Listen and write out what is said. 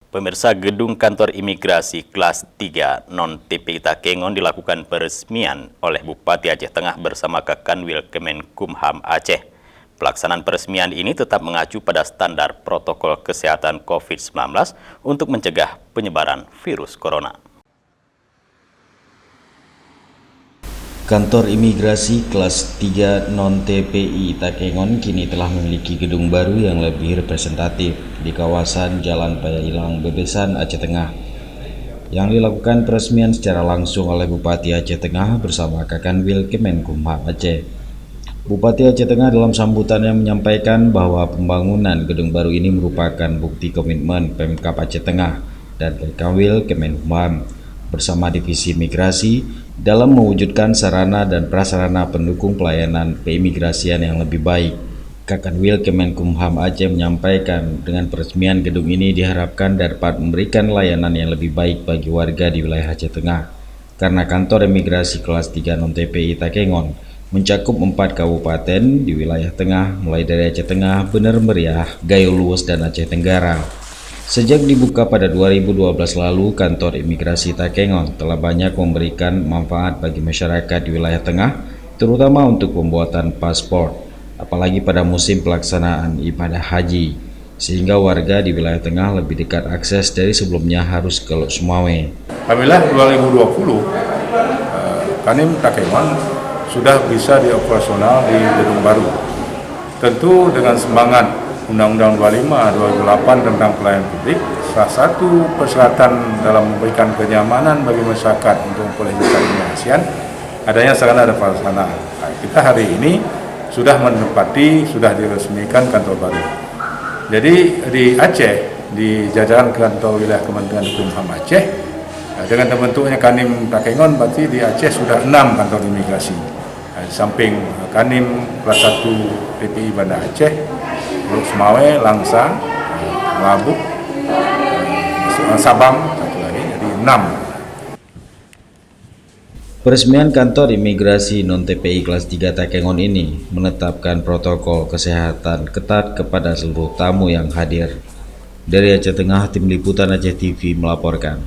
Pemirsa, gedung kantor imigrasi kelas 3 non-TPI Takengon dilakukan peresmian oleh Bupati Aceh Tengah bersama Kakanwil Kemenkumham Aceh. Pelaksanaan peresmian ini tetap mengacu pada standar protokol kesehatan COVID-19 untuk mencegah penyebaran virus corona. Kantor imigrasi kelas 3 non-TPI Takengon kini telah memiliki gedung baru yang lebih representatif di kawasan Jalan Payailang Bebesan, Aceh Tengah, yang dilakukan peresmian secara langsung oleh Bupati Aceh Tengah bersama Kakanwil Kemenkumham Aceh. Bupati Aceh Tengah dalam sambutannya menyampaikan bahwa pembangunan gedung baru ini merupakan bukti komitmen Pemkab Aceh Tengah dan Kakanwil Kemenkumham bersama Divisi Migrasi dalam mewujudkan sarana dan prasarana pendukung pelayanan keimigrasian yang lebih baik. Kakanwil Kemenkumham Aceh menyampaikan dengan peresmian gedung ini diharapkan dapat memberikan layanan yang lebih baik bagi warga di wilayah Aceh Tengah, karena kantor imigrasi kelas 3 non-TPI Takengon mencakup 4 kabupaten di wilayah tengah, mulai dari Aceh Tengah, Bener Meriah, Gayo Luwes, dan Aceh Tenggara. Sejak dibuka pada 2012 lalu, kantor imigrasi Takengon telah banyak memberikan manfaat bagi masyarakat di wilayah tengah, terutama untuk pembuatan paspor, apalagi pada musim pelaksanaan ibadah haji, sehingga warga di wilayah tengah lebih dekat akses dari sebelumnya harus ke Lok Sumawe. Alhamdulillah 2020, Kanim Takengon sudah bisa dioperasional di gedung baru. Tentu dengan semangat Undang-Undang 25/2008 tentang pelayanan publik, salah satu persyaratan dalam memberikan kenyamanan bagi masyarakat untuk memperoleh visa imigrasian adanya sarana dan prasarana. Kita hari ini sudah menempati, sudah diresmikan kantor baru. Jadi di Aceh, di jajaran kantor wilayah Kementerian Hukum Aceh, dengan terbentuknya Kanim Takengon, berarti di Aceh sudah 6 kantor imigrasi. Di samping Kanim kelas 1 TPI Banda Aceh, Lok Sumawe, Langsang, Labuk, Sabang, satu lagi, jadi 6. Peresmian kantor imigrasi non-TPI kelas 3 Takengon ini menetapkan protokol kesehatan ketat kepada seluruh tamu yang hadir. Dari Aceh Tengah, Tim Liputan Aceh TV melaporkan.